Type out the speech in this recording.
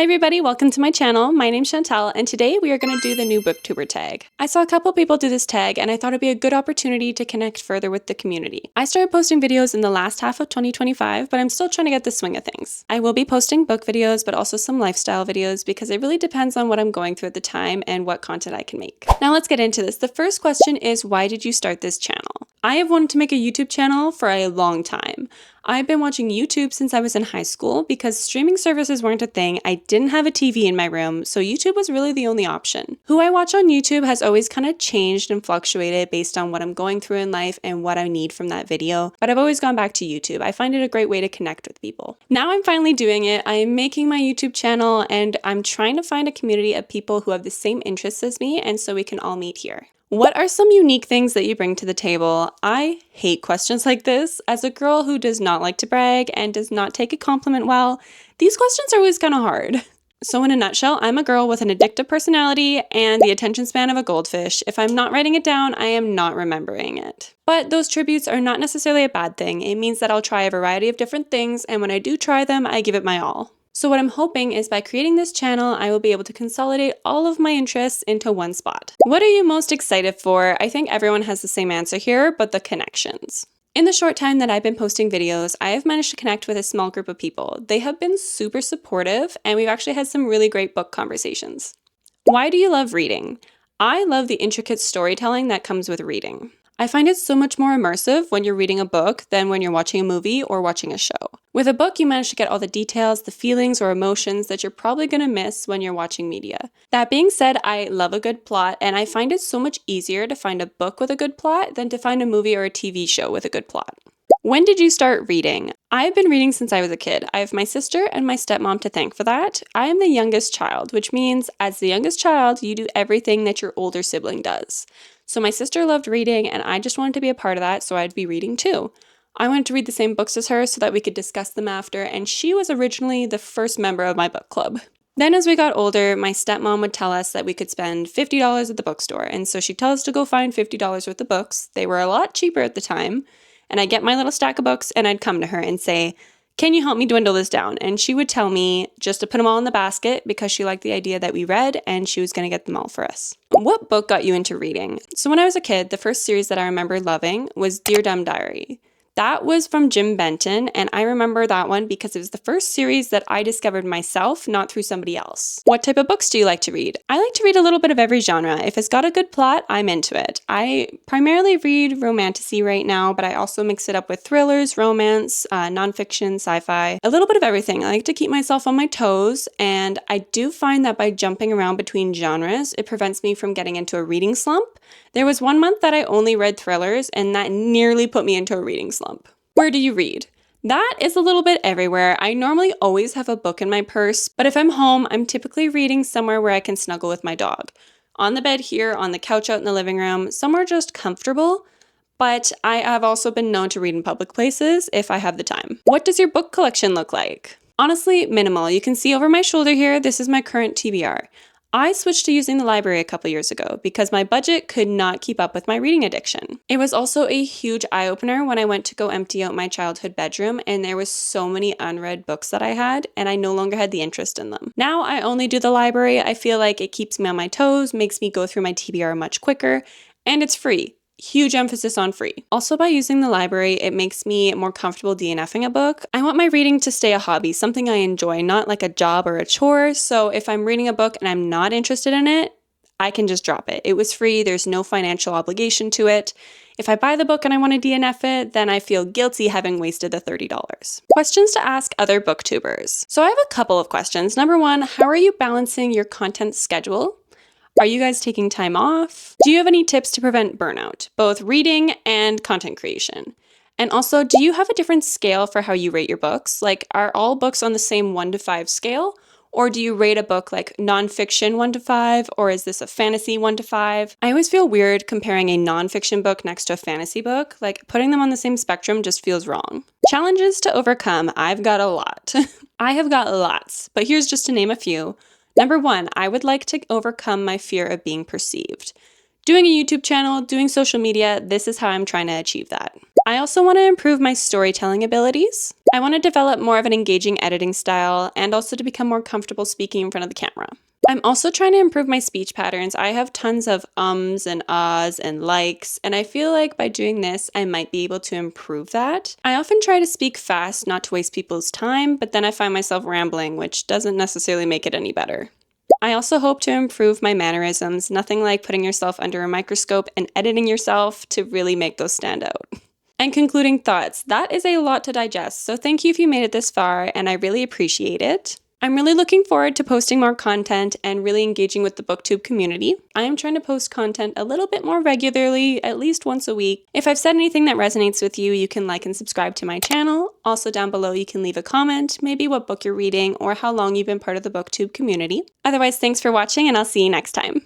Hi everybody, welcome to my channel. My name's Chantal and today we are going to do the new BookTuber tag. I saw a couple people do this tag and I thought it'd be a good opportunity to connect further with the community. I started posting videos in the last half of 2025, but I'm still trying to get the swing of things. I will be posting book videos, but also some lifestyle videos because it really depends on what I'm going through at the time and what content I can make. Now let's get into this. The first question is, why did you start this channel? I have wanted to make a YouTube channel for a long time. I've been watching YouTube since I was in high school because streaming services weren't a thing. I didn't have a TV in my room, so YouTube was really the only option. Who I watch on YouTube has always kind of changed and fluctuated based on what I'm going through in life and what I need from that video, but I've always gone back to YouTube. I find it a great way to connect with people. Now I'm finally doing it. I am making my YouTube channel and I'm trying to find a community of people who have the same interests as me, and so we can all meet here. What are some unique things that you bring to the table? I hate questions like this. As a girl who does not like to brag and does not take a compliment well, these questions are always kind of hard. So in a nutshell, I'm a girl with an addictive personality and the attention span of a goldfish. If I'm not writing it down, I am not remembering it. But those tributes are not necessarily a bad thing. It means that I'll try a variety of different things, and when I do try them, I give it my all. So what I'm hoping is by creating this channel, I will be able to consolidate all of my interests into one spot. What are you most excited for? I think everyone has the same answer here, but the connections. In the short time that I've been posting videos, I have managed to connect with a small group of people. They have been super supportive, and we've actually had some really great book conversations. Why do you love reading? I love the intricate storytelling that comes with reading. I find it so much more immersive when you're reading a book than when you're watching a movie or watching a show. With a book, you manage to get all the details, the feelings or emotions that you're probably going to miss when you're watching media. That being said, I love a good plot, and I find it so much easier to find a book with a good plot than to find a movie or a TV show with a good plot. When did you start reading? I've been reading since I was a kid. I have my sister and my stepmom to thank for that. I am the youngest child, which means as the youngest child, you do everything that your older sibling does. So my sister loved reading and I just wanted to be a part of that, so I'd be reading too. I wanted to read the same books as her so that we could discuss them after, and she was originally the first member of my book club. Then as we got older, my stepmom would tell us that we could spend $50 at the bookstore, and so she'd tell us to go find $50 worth of books. They were a lot cheaper at the time, and I'd get my little stack of books and I'd come to her and say, "Can you help me dwindle this down?" And she would tell me just to put them all in the basket because she liked the idea that we read and she was going to get them all for us. What book got you into reading? So when I was a kid, the first series that I remember loving was Dear Dumb Diary. That was from Jim Benton, and I remember that one because it was the first series that I discovered myself, not through somebody else. What type of books do you like to read? I like to read a little bit of every genre. If it's got a good plot, I'm into it. I primarily read romantasy right now, but I also mix it up with thrillers, romance, nonfiction, sci-fi, a little bit of everything. I like to keep myself on my toes, and I do find that by jumping around between genres, it prevents me from getting into a reading slump. There was one month that I only read thrillers, and that nearly put me into a reading slump. Where do you read? That is a little bit everywhere. I normally always have a book in my purse, but if I'm home, I'm typically reading somewhere where I can snuggle with my dog. On the bed here, on the couch out in the living room, somewhere just comfortable, but I have also been known to read in public places if I have the time. What does your book collection look like? Honestly, minimal. You can see over my shoulder here, this is my current TBR. I switched to using the library a couple years ago because my budget could not keep up with my reading addiction. It was also a huge eye-opener when I went to go empty out my childhood bedroom and there was so many unread books that I had and I no longer had the interest in them. Now I only do the library. I feel like it keeps me on my toes, makes me go through my TBR much quicker, and it's free. Huge emphasis on free. Also, by using the library, it makes me more comfortable DNFing a book. I want my reading to stay a hobby, something I enjoy, not like a job or a chore. So if I'm reading a book and I'm not interested in it, I can just drop it. It was free. There's no financial obligation to it. If I buy the book and I want to DNF it, then I feel guilty having wasted the $30. Questions to ask other booktubers. So I have a couple of questions. Number one, how are you balancing your content schedule? Are you guys taking time off? Do you have any tips to prevent burnout, both reading and content creation? And also, do you have a different scale for how you rate your books? Like, are all books on the same 1 to 5 scale? Or do you rate a book like nonfiction 1 to 5? Or is this a fantasy 1 to 5? I always feel weird comparing a nonfiction book next to a fantasy book. Like, putting them on the same spectrum just feels wrong. Challenges to overcome. I've got a lot. I have got lots, but here's just to name a few. Number one, I would like to overcome my fear of being perceived. Doing a YouTube channel, doing social media, this is how I'm trying to achieve that. I also want to improve my storytelling abilities. I want to develop more of an engaging editing style and also to become more comfortable speaking in front of the camera. I'm also trying to improve my speech patterns. I have tons of ums and ahs and likes, and I feel like by doing this, I might be able to improve that. I often try to speak fast, not to waste people's time, but then I find myself rambling, which doesn't necessarily make it any better. I also hope to improve my mannerisms, nothing like putting yourself under a microscope and editing yourself to really make those stand out. And concluding thoughts, that is a lot to digest, so thank you if you made it this far, and I really appreciate it. I'm really looking forward to posting more content and really engaging with the BookTube community. I am trying to post content a little bit more regularly, at least once a week. If I've said anything that resonates with you, you can like and subscribe to my channel. Also down below, you can leave a comment, maybe what book you're reading or how long you've been part of the BookTube community. Otherwise, thanks for watching and I'll see you next time.